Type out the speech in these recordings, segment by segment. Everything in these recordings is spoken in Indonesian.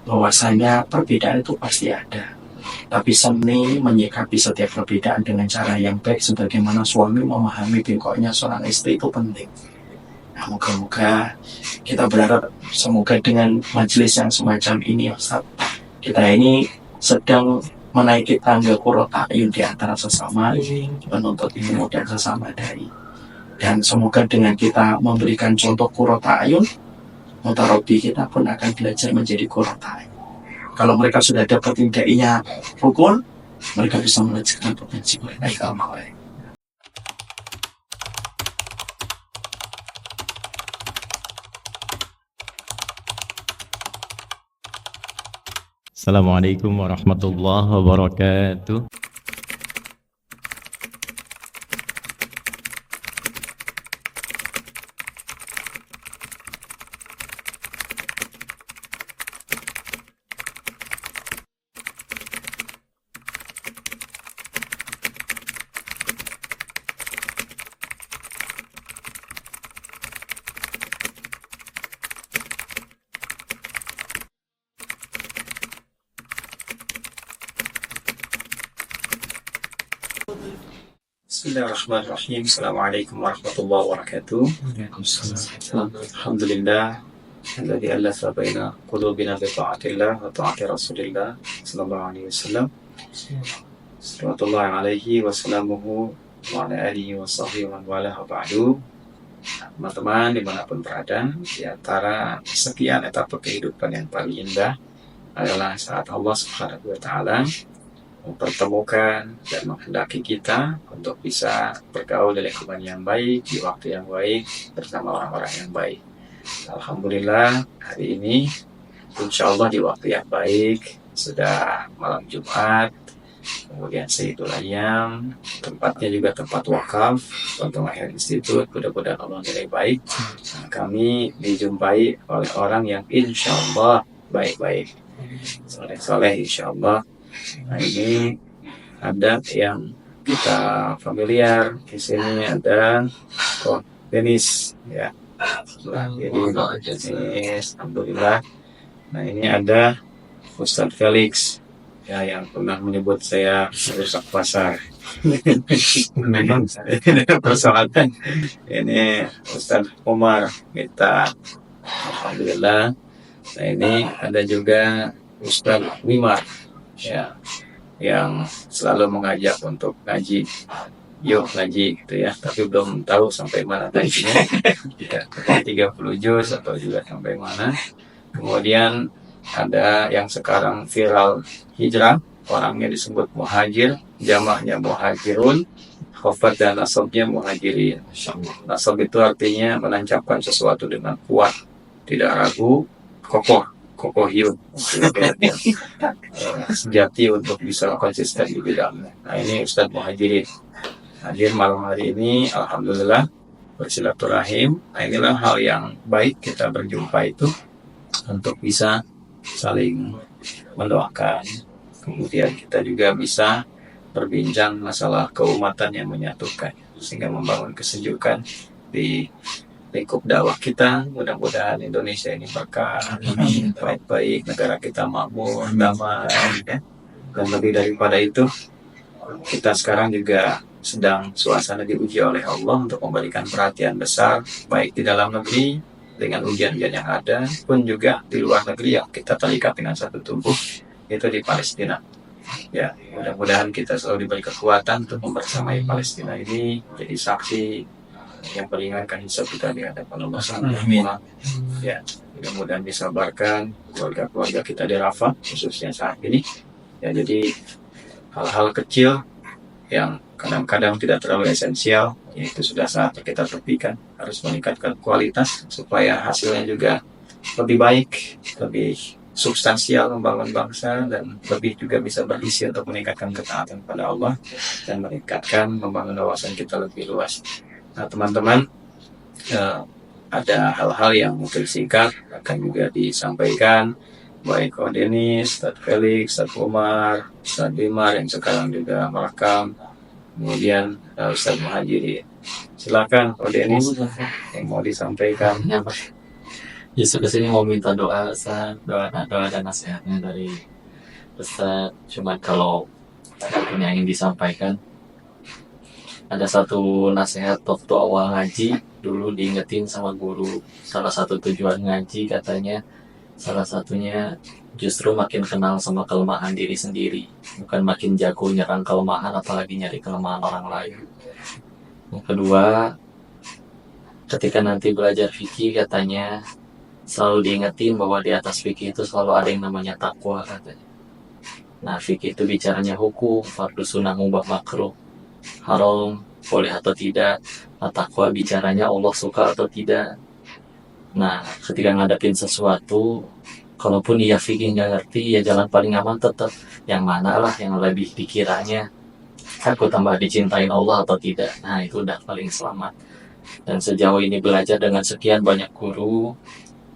bahwasanya perbedaan itu pasti ada. Tapi seni menyikapi setiap perbedaan dengan cara yang baik, sebagaimana suami memahami bengkoknya seorang istri itu penting. Nah, moga-moga kita berharap semoga dengan majelis yang semacam ini, Ustaz, kita ini sedang menaiki tangga qurrat a'yun di antara sesama penuntut ilmu dan sesama dai. Dan semoga dengan kita memberikan contoh qurrat a'yun, mutarobi kita pun akan belajar menjadi qurrat a'yun. Kalau mereka sudah dapat dai-nya rukun, mereka bisa melanjutkan potensi mereka ke amal. Assalamualaikum warahmatullahi wabarakatuh. Bismillahirrahmanirrahim. Assalamualaikum warahmatullahi wabarakatuh. Alhamdulillah alladzi allafa baina qulubina bi ta'atillah wa ta'ati Rasulillah sallallahu alaihi wasallam. Sallallahu alaihi wasallamuhu wa ala alihi wa sahbihi wa wala ba'du. Teman-teman dimanapun berada, di antara sekian etapa kehidupan yang paling indah adalah saat Allah Subhanahu wa taala mempertemukan dan menghendaki kita untuk bisa bergaul di lingkungan yang baik, di waktu yang baik, bersama orang-orang yang baik. Alhamdulillah, hari ini insya Allah di waktu yang baik, sudah malam Jumat, kemudian Sayyidul Ayyam, tempatnya juga tempat wakaf untuk Mahir Institute, mudah-mudahan Allah nilai baik. Kami dijumpai oleh orang yang insya Allah baik-baik, soleh-soleh insya Allah. Nah, ini ada yang kita familiar, di sini ada Denis, ya. Jadi Denis, alhamdulillah. Nah, ini ada Ustadz Felix, ya, yang pernah menyebut saya rusak pasar. Memang persoalan. Ini Ustadz Umar kita, alhamdulillah. Nah, ini ada juga Ustadz Wimar, ya, yang selalu mengajak untuk ngaji, yuk ngaji gitu ya, tapi belum tahu sampai mana ngajinya, ya, 30 juz atau juga sampai mana. Kemudian ada yang sekarang viral hijrah, orangnya disebut muhajir, jamaknya muhajirun, khofat dan nasabnya muhajirin. Nasab itu artinya menancapkan sesuatu dengan kuat, tidak ragu, kokohiyun, sejati untuk bisa konsisten di bidangnya. Nah, ini Ustadz Muhajirin hadir malam hari ini, alhamdulillah, bersilaturahim. Nah, inilah hal yang baik kita berjumpa itu untuk bisa saling mendoakan, kemudian kita juga bisa berbincang masalah keumatan yang menyatukan, sehingga membangun kesejukan di lingkup dakwah kita. Mudah-mudahan Indonesia ini berkah, baik-baik, negara kita makmur, damai, ya. Dan lebih daripada itu, kita sekarang juga sedang suasana diuji oleh Allah untuk memberikan perhatian besar, baik di dalam negeri dengan ujian-ujian yang ada, pun juga di luar negeri yang kita terikat dengan satu tubuh, itu di Palestina. Ya, mudah-mudahan kita selalu diberi kekuatan untuk membersamai Palestina ini, jadi saksi yang meringankan hisab kita di hadapan Allah SWT. Ya, mudah-mudahan disabarkan keluarga-keluarga kita di Rafah, khususnya saat ini. Ya, jadi hal-hal kecil yang kadang-kadang tidak terlalu esensial, itu sudah saatnya kita tepikan. Harus meningkatkan kualitas supaya hasilnya juga lebih baik, lebih substansial membangun bangsa, dan lebih juga bisa berisi untuk meningkatkan ketaatan pada Allah dan meningkatkan membangun wawasan kita lebih luas. Nah, teman-teman, ada hal-hal yang mungkin singkat akan juga disampaikan, baik Ko Denis, Ustadz Felix, Ustadz Umar, Ustadz Bimar yang sekarang juga merekam, kemudian Ustadz Muhajirin. Silakan Ko Denis yang mau disampaikan. Justru kesini mau minta doa Ustaz, doa dan nasihatnya dari Ustaz. Cuman kalau apapun yang ingin disampaikan, ada satu nasihat waktu awal ngaji dulu diingetin sama guru. Salah satu tujuan ngaji katanya, salah satunya justru makin kenal sama kelemahan diri sendiri, bukan makin jago nyerang kelemahan apalagi nyari kelemahan orang lain. Yang kedua, ketika nanti belajar fikih katanya selalu diingetin bahwa di atas fikih itu selalu ada yang namanya takwa katanya. Nah, fikih itu bicaranya hukum, fardu sunnah, mubah makruh, haram, boleh atau tidak. Nah, takwa bicaranya Allah suka atau tidak. Nah, ketika ngadepin sesuatu, kalaupun ia fikih nggak ngerti, ya jalan paling aman tetap yang mana lah yang lebih dikiranya aku tambah dicintain Allah atau tidak. Nah, itu udah paling selamat. Dan sejauh ini belajar dengan sekian banyak guru,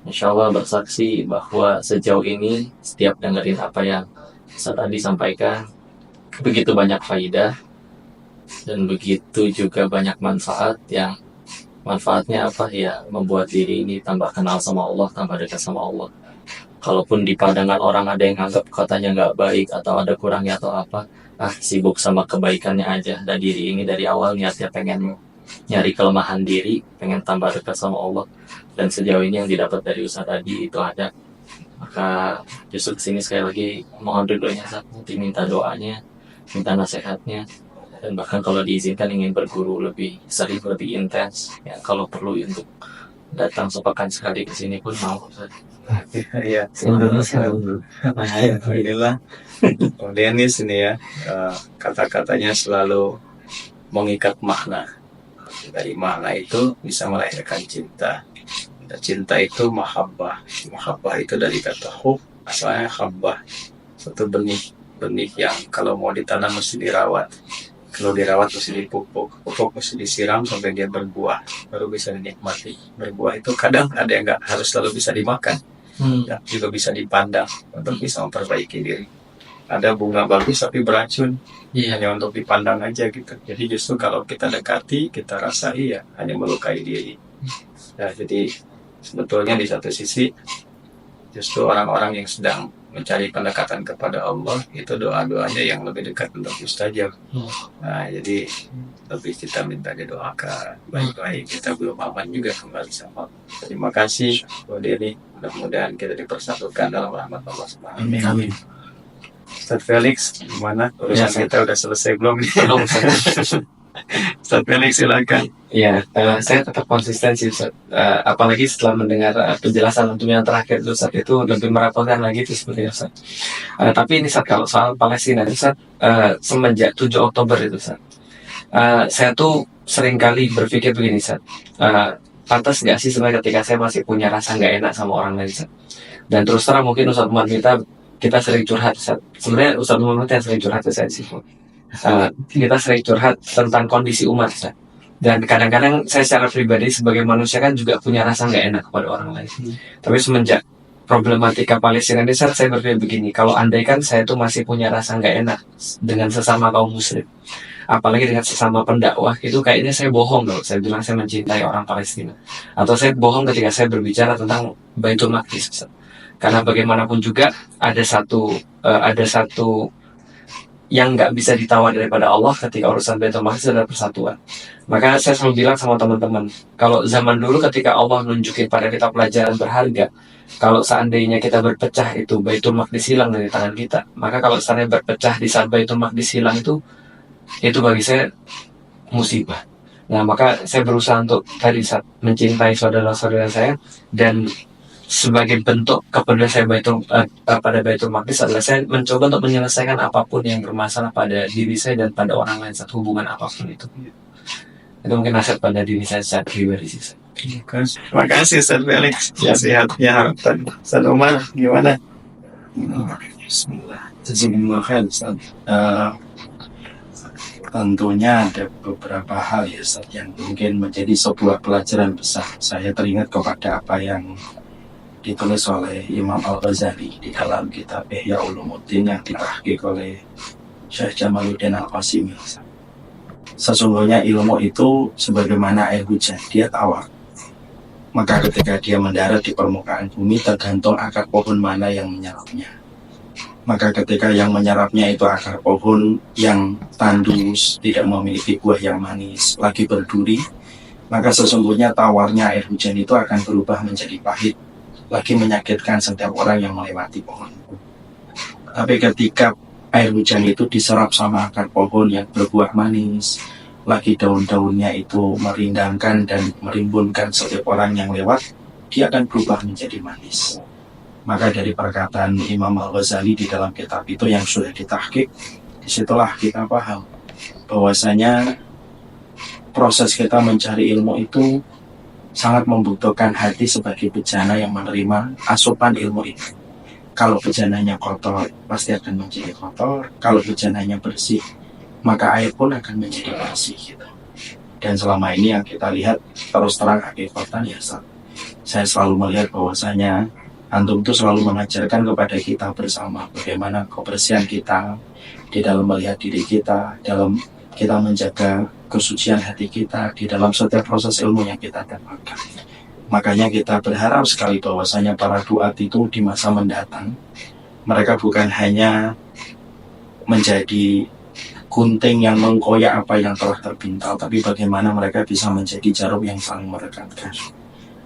Insya Allah bersaksi bahwa sejauh ini setiap dengerin apa yang Ustaz tadi sampaikan, begitu banyak faidah dan begitu juga banyak manfaat. Yang manfaatnya apa ya, membuat diri ini tambah kenal sama Allah, tambah dekat sama Allah. Kalaupun di pandangan orang ada yang anggap katanya nggak baik atau ada kurangnya atau apa, sibuk sama kebaikannya aja. Dan diri ini dari awal niatnya pengen nyari kelemahan diri, pengen tambah dekat sama Allah. Dan sejauh ini yang didapat dari Ustaz tadi itu ada. Maka justru kesini sekali lagi mohon ridhonya Ustaz, nanti minta doanya, minta nasihatnya, dan bahkan kalau diizinkan ingin berguru lebih sering, lebih intens ya, kalau perlu untuk datang sepekan sekali ke sini pun mau Ustaz. Iya, inilah Denis ini ya, kata-katanya selalu mengikat makna. Dari makna itu bisa melahirkan cinta. Dan cinta itu mahabbah. Mahabbah itu dari kata hub, asalnya habbah, satu benih yang kalau mau ditanam mesti dirawat. Kalau dirawat mesti dipupuk, pupuk mesti disiram sampai dia berbuah, baru bisa dinikmati. Berbuah itu kadang ada yang nggak harus selalu bisa dimakan, ya, juga bisa dipandang untuk bisa memperbaiki diri. Ada bunga bagus tapi beracun, hanya untuk dipandang aja gitu. Jadi justru kalau kita dekati, kita rasa iya, hanya melukai diri. Ya, jadi sebetulnya di satu sisi justru orang-orang yang sedang mencari pendekatan kepada Allah itu doa-doanya yang lebih dekat untuk mustajab. Nah, jadi lebih kita minta didoakan baik-baik. Kita belum aman juga kembali sama. Terima kasih buat Deni. Mudah-mudahan kita dipersatukan dalam rahmat Allah Subhanahu wa Ta'ala. Amin. Ustaz Felix, gimana? Urusan kita udah selesai belum? Belum. Ustaz Felix silakan. Ya, saya tetap konsisten sih Ustaz. Apalagi setelah mendengar penjelasan untuk yang terakhir itu Ustaz, itu lebih merepotkan lagi itu seperti Ustaz. Tapi ini Ustaz, kalau soal Palestina Ustaz, semenjak 7 Oktober itu Ustaz, saya tuh seringkali berpikir begini Ustaz, pantas nggak sih sebenarnya ketika saya masih punya rasa nggak enak sama orang lain Ustaz. Dan terus terang mungkin Ustaz Umar kita sering curhat Ustaz. Sebenarnya Ustaz Umar yang sering curhat Ustaz sih. Kita sering curhat tentang kondisi umat Ustaz. Dan kadang-kadang saya secara pribadi sebagai manusia kan juga punya rasa nggak enak kepada orang lain. Tapi semenjak problematika Palestina ini saya berpikir begini, kalau andaikan saya tuh masih punya rasa nggak enak dengan sesama kaum muslim, apalagi dengan sesama pendakwah, itu kayaknya saya bohong loh. Saya bilang saya mencintai orang Palestina, atau saya bohong ketika saya berbicara tentang Baitul Maqdis Ustaz. Karena bagaimanapun juga ada satu yang nggak bisa ditawar daripada Allah ketika urusan Baitul Maqdis adalah persatuan. Maka saya selalu bilang sama teman-teman, kalau zaman dulu ketika Allah nunjukin pada kita pelajaran berharga, kalau seandainya kita berpecah itu Baitul Maqdis hilang dari tangan kita, maka kalau seandainya berpecah di saat Baitul Maqdis hilang itu bagi saya musibah. Nah, maka saya berusaha untuk tadi saat mencintai saudara-saudara saya, dan sebagai bentuk kepedulian saya pada Baitul Maqdis adalah saya mencoba untuk menyelesaikan apapun yang bermasalah pada diri saya dan pada orang lain, saat hubungan apapun itu. Itu mungkin nasihat pada diri saya secara pribadi sih. Terima kasih Ustaz Felix. Ya, sehatnya harapan. Ustaz Umar gimana? Bismillah. Jazakumullah khair Ustaz. Tentunya ada beberapa hal ya Ustaz yang mungkin menjadi sebuah pelajaran besar. Saya teringat kepada apa yang ditulis oleh Imam Al-Ghazali di dalam kitab Ihya Ulumuddin yang ditahqiq oleh Syekh Jamaluddin Al-Qasimi. Sesungguhnya ilmu itu sebagaimana air hujan, dia tawar. Maka ketika dia mendarat di permukaan bumi, tergantung akar pohon mana yang menyerapnya. Maka ketika yang menyerapnya itu akar pohon yang tandus, tidak memiliki buah yang manis, lagi berduri, maka sesungguhnya tawarnya air hujan itu akan berubah menjadi pahit, lagi menyakitkan setiap orang yang melewati pohon. Tapi ketika air hujan itu diserap sama akar pohon yang berbuah manis, lagi daun-daunnya itu merindangkan dan merimbunkan setiap orang yang lewat, dia akan berubah menjadi manis. Maka dari perkataan Imam Al-Ghazali di dalam kitab itu yang sudah ditahqiq, disitulah kita paham bahwasanya proses kita mencari ilmu itu sangat membutuhkan hati sebagai bejana yang menerima asupan ilmu itu. Kalau bejananya kotor, pasti akan menjadi kotor. Kalau bejananya bersih, maka air pun akan menjadi bersih gitu. Dan selama ini yang kita lihat terus terang hakikatan ya Ustaz, saya selalu melihat bahwasanya antum itu selalu mengajarkan kepada kita bersama bagaimana kebersihan kita di dalam melihat diri kita, dalam kita menjaga kesucian hati kita di dalam setiap proses ilmu yang kita dapatkan. Makanya kita berharap sekali bahwasanya para duat itu di masa mendatang, mereka bukan hanya menjadi gunting yang mengkoyak apa yang telah terpintal, tapi bagaimana mereka bisa menjadi jarum yang saling merekatkan.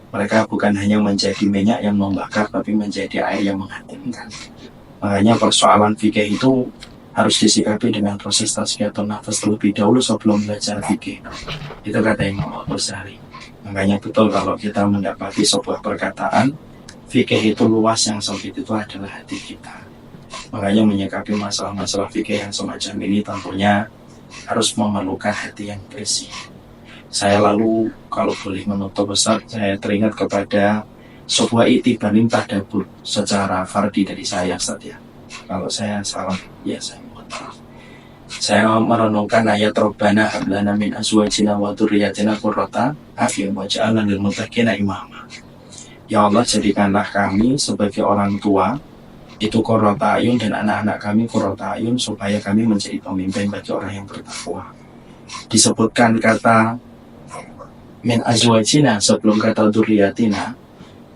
Mereka bukan hanya menjadi minyak yang membakar, tapi menjadi air yang menghangatkan. Makanya persoalan fikih itu harus disikapi dengan proses tazkiyatun nafas terlebih dahulu sebelum belajar fikih. Itu kata Imam Al-Ghazali. Makanya betul kalau kita mendapati sebuah perkataan, fikih itu luas, yang sempit itu adalah hati kita. Makanya menyikapi masalah-masalah fikih yang semacam ini tentunya harus memerlukan hati yang bersih. Saya lalu kalau boleh menutup Ustaz, saya teringat kepada sebuah iktibarin tadabbur secara fardi dari saya Ustaz ya. Kalau saya salah, ya saya mohon maaf. Saya merenungkan ayat Rabbana hab lana min azwajina wa dzurriyyatina qurrata a'yun waj'alna lil muttaqina imama. Ya Allah, jadikanlah kami sebagai orang tua itu qurrata a'yun dan anak-anak kami qurrata a'yun, supaya kami menjadi pemimpin bagi orang yang bertakwa. Disebutkan kata min azwajina sebelum kata dzurriyyatina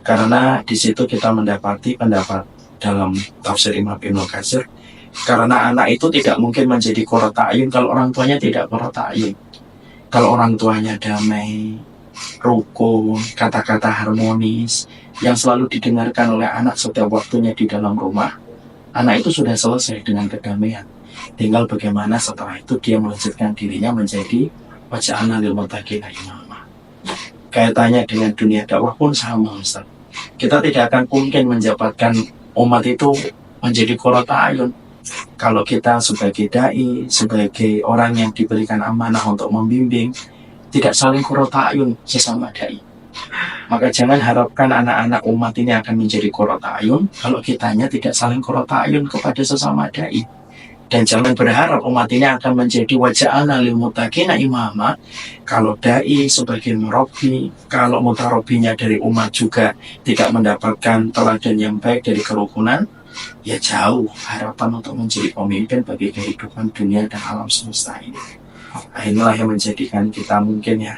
karena di situ kita mendapati pendapat dalam tafsir Imam Ibnu Katsir, karena anak itu tidak mungkin menjadi qurrata a'yun kalau orang tuanya tidak qurrata a'yun. Kalau orang tuanya damai, rukun, kata-kata harmonis yang selalu didengarkan oleh anak setiap waktunya di dalam rumah, anak itu sudah selesai dengan kedamaian. Tinggal bagaimana setelah itu dia melanjutkan dirinya menjadi waj'alna lil muttaqina imama. Kaitannya dengan dunia dakwah pun sama Ustaz. Kita tidak akan mungkin menjabatkan umat itu menjadi qurrata a'yun kalau kita sebagai dai, sebagai orang yang diberikan amanah untuk membimbing, tidak saling qurrata a'yun sesama dai. Maka jangan harapkan anak-anak umat ini akan menjadi qurrata a'yun kalau kitanya tidak saling qurrata a'yun kepada sesama dai. Dan jangan berharap umat ini akan menjadi waja'alna lil muttaqina imama kalau dai sebagai murabbi, kalau mutarabbinya dari umat juga tidak mendapatkan teladan yang baik dari kerukunan, ya jauh harapan untuk menjadi pemimpin bagi kehidupan dunia dan alam semesta ini. Nah, inilah yang menjadikan kita mungkin ya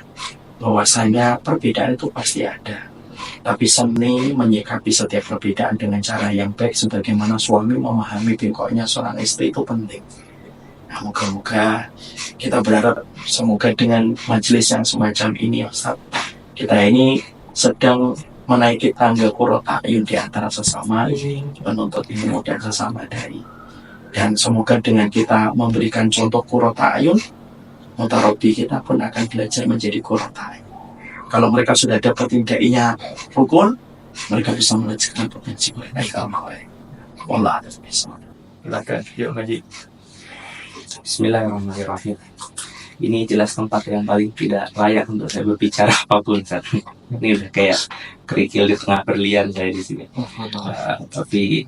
bahwasanya perbedaan itu pasti ada, tapi seni menyikapi setiap perbedaan dengan cara yang baik sebagaimana suami memahami bengkoknya seorang istri itu penting. Nah, moga-moga kita berharap semoga dengan majelis yang semacam ini Ustaz, kita ini sedang menaiki tangga qurrata a'yun di antara sesama penuntut ilmu dan sesama dai. Dan semoga dengan kita memberikan contoh qurrata a'yun, mutarabbi kita pun akan belajar menjadi qurrata a'yun. Kalau mereka sudah dapat dai-nya rukun, mereka bisa melanjutkan potensi mereka ke amal. Wallah ada bisa. Silakan, yuk ngaji. Bismillahirrahmanirrahim. Ini jelas tempat yang paling tidak layak untuk saya berbicara apapun saat ini. Ini udah kayak kerikil di tengah berlian saya di sini. Tapi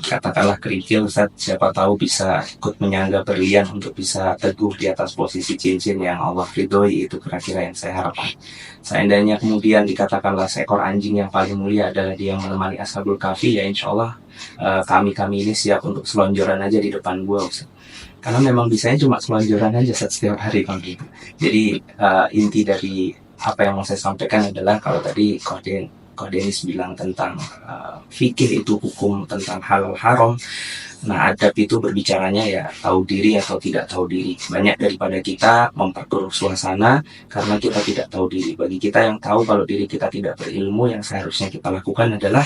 katakanlah kerikil, Ustaz, siapa tahu bisa ikut menyangga berlian untuk bisa teguh di atas posisi cincin yang Allah ridhoi. Itu kira-kira yang saya harapkan. Seandainya kemudian dikatakanlah seekor anjing yang paling mulia adalah dia yang menemani Ashabul Kahfi, ya insya Allah kami ini siap untuk selonjoran aja di depan gua, Ustaz. Karena memang bisanya cuma selonjoran aja setiap hari kalau gitu. Jadi inti dari apa yang mau saya sampaikan adalah kalau tadi Ko Denis bilang tentang fikih itu hukum tentang halal haram. Nah, adab itu berbicaranya ya tahu diri atau tidak tahu diri. Banyak daripada kita memperkeruh suasana karena kita tidak tahu diri. Bagi kita yang tahu kalau diri kita tidak berilmu, yang seharusnya kita lakukan adalah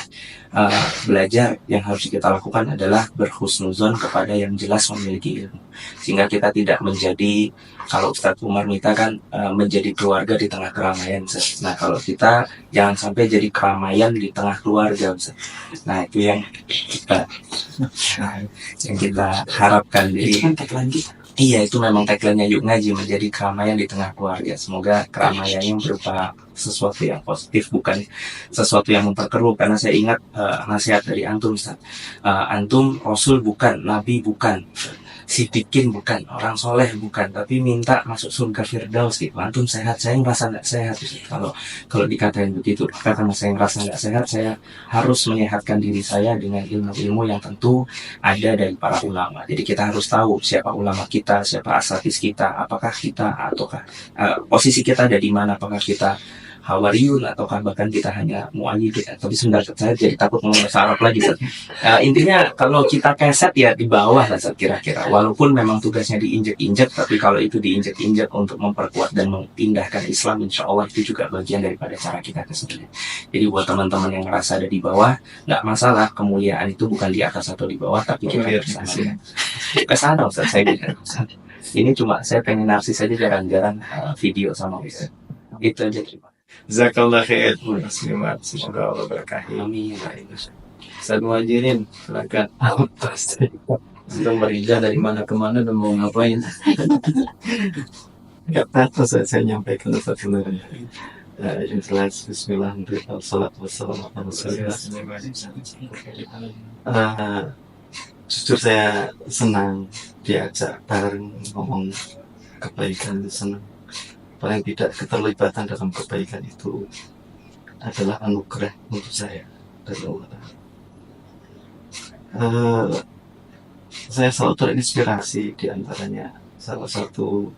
belajar. Yang harus kita lakukan adalah berhusnuzon kepada yang jelas memiliki ilmu. Sehingga kita tidak menjadi, kalau Ustadz Umar Mita kan menjadi keluarga di tengah keramaian. Ustadz. Nah, kalau kita jangan sampai jadi keramaian di tengah keluarga. Ustadz. Nah, itu yang kita harapkan. Jadi iya, itu memang tagline-nya Yuk Ngaji, menjadi keramaian di tengah keluarga. Semoga keramaiannya berupa sesuatu yang positif, bukan sesuatu yang memperkeruh. Karena saya ingat nasihat dari antum, Ustaz. Antum Rasul bukan, Nabi bukan, Sidikin bukan, orang soleh bukan, tapi minta masuk surga Firdaus gitu. Antum sehat, saya ngerasa nggak sehat. Kalau dikatain begitu, karena saya ngerasa nggak sehat, saya harus menyehatkan diri saya dengan ilmu-ilmu yang tentu ada dari para ulama. Jadi kita harus tahu siapa ulama kita, siapa asatidz kita, apakah kita ataukah posisi kita ada di mana, apakah kita hawariyun ataukah bahkan kita hanya muayyid. Tapi sebenarnya saya jadi takut ngomong bahasa Arab lagi. Intinya kalau kita keset ya di bawah lah kira-kira. Walaupun memang tugasnya diinjek-injek, tapi kalau itu diinjek-injek untuk memperkuat dan mempindahkan Islam, insya Allah itu juga bagian daripada cara kita keseluruhan. Jadi buat teman-teman yang merasa ada di bawah, nggak masalah, kemuliaan itu bukan di atas atau di bawah, tapi kita bersama. Kesana Ustaz, saya bilang. Ini cuma saya pengen narsis aja jarang-jarang video sama Ustaz. Itu aja, terima kasih. Jazakallah khair. Semoga Allah berkahi. Amin. Ustaz Muhajirin, silakan. Sedang berhijrah dari mana ke mana dan mau ngapain? Gak apa-apa saya nyampaikan sebenarnya. Yang jelas Bismillah, salatu wassalamu ala Rasulillah. Jujur saya senang diajak bareng ngomong kebaikan, senang. Paling tidak keterlibatan dalam kebaikan itu adalah anugerah untuk saya dari Allah. Saya selalu terinspirasi, di antaranya salah satu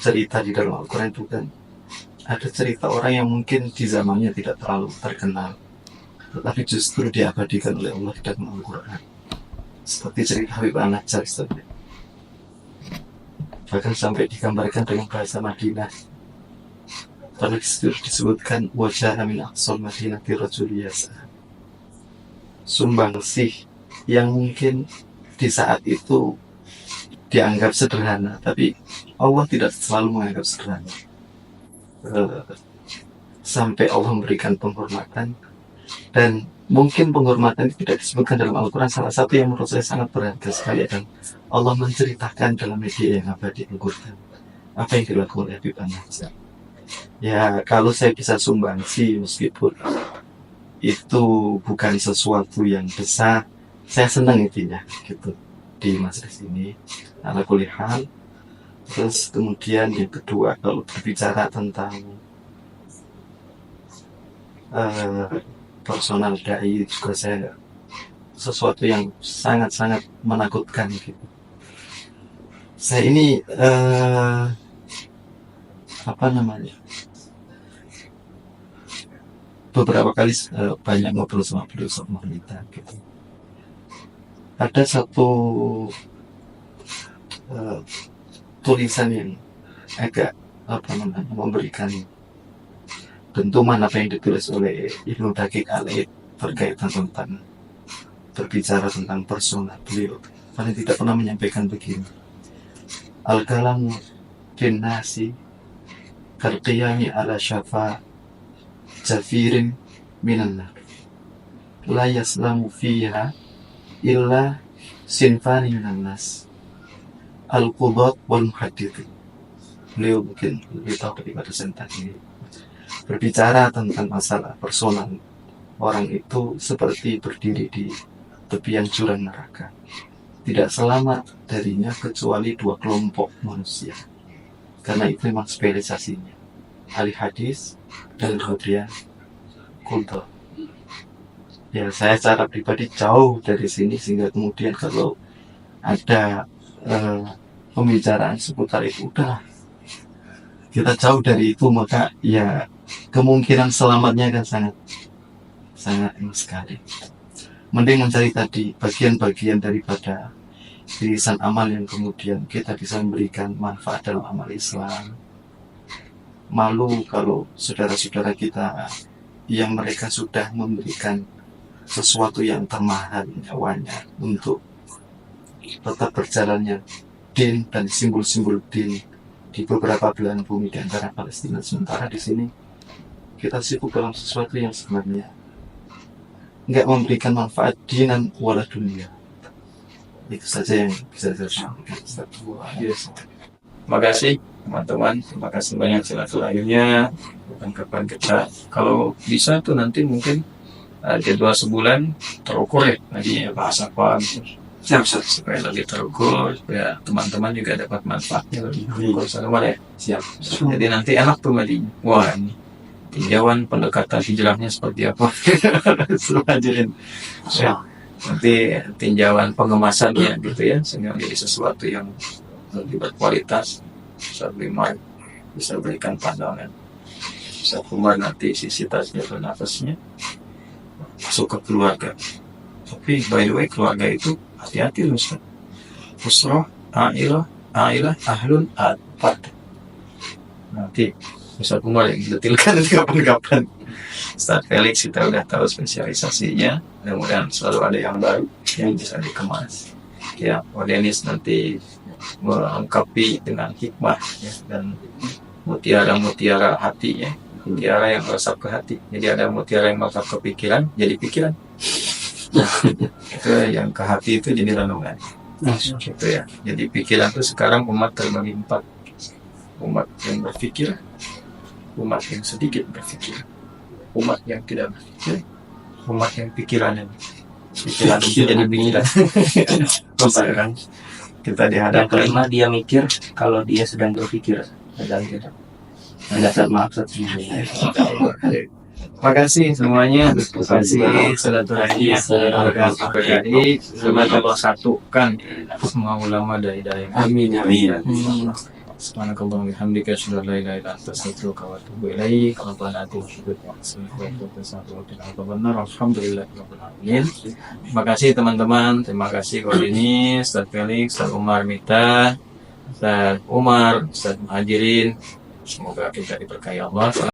cerita di dalam Al-Quran itu kan ada cerita orang yang mungkin di zamannya tidak terlalu terkenal, tetapi justru diabadikan oleh Allah di dalam Al-Quran, seperti cerita Habib An-Najjar. Bahkan sampai digambarkan dengan bahasa Madinah. Pada disebutkan wajah min aqsal Madinah tirajul yasa, sumbangsih yang mungkin di saat itu dianggap sederhana, tapi Allah tidak selalu menganggap sederhana. Sampai Allah memberikan penghormatan, dan mungkin penghormatan itu tidak disebutkan dalam Al-Quran. Salah satu yang menurut saya sangat berharga sekali adalah Allah menceritakan dalam media yang abadi Al-Quran apa yang dilakukan oleh Habib An-Najjar. Ya, kalau saya bisa sumbangsi, meskipun itu bukan sesuatu yang besar, saya senang intinya gitu di majelis ini ala kulli hal. Terus kemudian yang kedua, kalau berbicara tentang personal dai, juga saya sesuatu yang sangat-sangat menakutkan gitu. Saya ini beberapa kali banyak ngobrol sama beliau sama kita gitu. Ada satu tulisan yang agak memberikan dentuman apa yang ditulis oleh Ibnu Daqiq Al-Eid berkaitan tentang berbicara tentang personal beliau. Paling tidak pernah menyampaikan begini: al-kalamu bin nasi karqiyami ala syafa jafirin minan nar la yaslamu fiha illa sinfani minan nas, al-qudat wal muhaddithin. Beliau mungkin lebih tahu daripada saya ini. Berbicara tentang masalah personal orang itu seperti berdiri di tepian jurang neraka, tidak selamat darinya kecuali dua kelompok manusia, karena itu memang spesialisasinya, ahli hadis dan kemudian kultur. Ya, saya secara pribadi jauh dari sini, sehingga kemudian kalau ada pembicaraan seputar itu, udah kita jauh dari itu, maka ya kemungkinan selamatnya kan sangat sekali. Mending mencari tadi bagian-bagian daripada irisan amal yang kemudian kita bisa memberikan manfaat dalam amal Islam. Malu kalau saudara-saudara kita yang mereka sudah memberikan sesuatu yang termahal nyawanya untuk tetap berjalannya din dan simbol-simbol din di beberapa belahan bumi di antara Palestina. Sementara di sini kita sibuk dalam sesuatu yang sebenarnya nggak memberikan manfaat dinan wala dunia. Itu saja yang bisa saya sampaikan. Yes. Terima kasih teman-teman, terima kasih banyak silaturahimnya. Kapan kita kalau bisa tuh nanti mungkin jadwal sebulan terukur ya, ngajinya bahasa apa gitu. Siap. Supaya lebih terukur, supaya teman-teman juga dapat manfaatnya lebih terukur. Ya. Siap. Jadi nanti enak tuh ngajinya. Wah, ini tinjauan pendekatan hijrahnya seperti apa? Suruh ajarin. Ya. Nanti tinjauan pengemasannya gitu ya, sehingga menjadi sesuatu yang lebih berkualitas, bisa bisa berikan pandangan, bisa Umar nanti sisi tasnya atau nafasnya masuk ke keluarga. Tapi by the way keluarga itu hati-hati loh Ustaz. Usrah, ailah, ahlun, adfat. Nanti Ustaz Umar yang detilkan nanti kapan-kapan. Ustaz Felix kita udah tahu spesialisasinya, mudah-mudahan selalu ada yang baru yang bisa dikemas. Ya, Denis nanti melengkapi dengan hikmah ya, dan mutiara-mutiara hati ya, mutiara yang meresap ke hati. Jadi ada mutiara yang meresap ke pikiran, jadi pikiran. Itu yang ke hati itu jadi renungan. Gitu ya. Jadi pikiran itu sekarang umat terbagi 4. Umat yang berpikir, umat yang sedikit berpikir, umat yang tidak berpikir, umat yang pikiran itu jadi pikiran. Sekarang kita Yang dihadapkan kelima dia mikir kalau dia sedang berpikir. Ada saat maaf saat Terima kasih semuanya. Terima kasih silaturahmi keluarga PKI. Semoga Allah satukan semua ulama dari daerah. Amin. Subhanakallahumma bihamdika asyhadu an la ilaha illa anta astaghfiruka wa atubu ilaik. Rabbana atina fid dunya hasanah wa qina adzabannar. Alhamdulillahirabbil alamin. Terima kasih teman-teman, terima kasih Kodini, Ustaz Felix, Ustaz Umar Mita, Ustaz Umar, Ustaz Muhajirin. Semoga kita diberkahi Allah.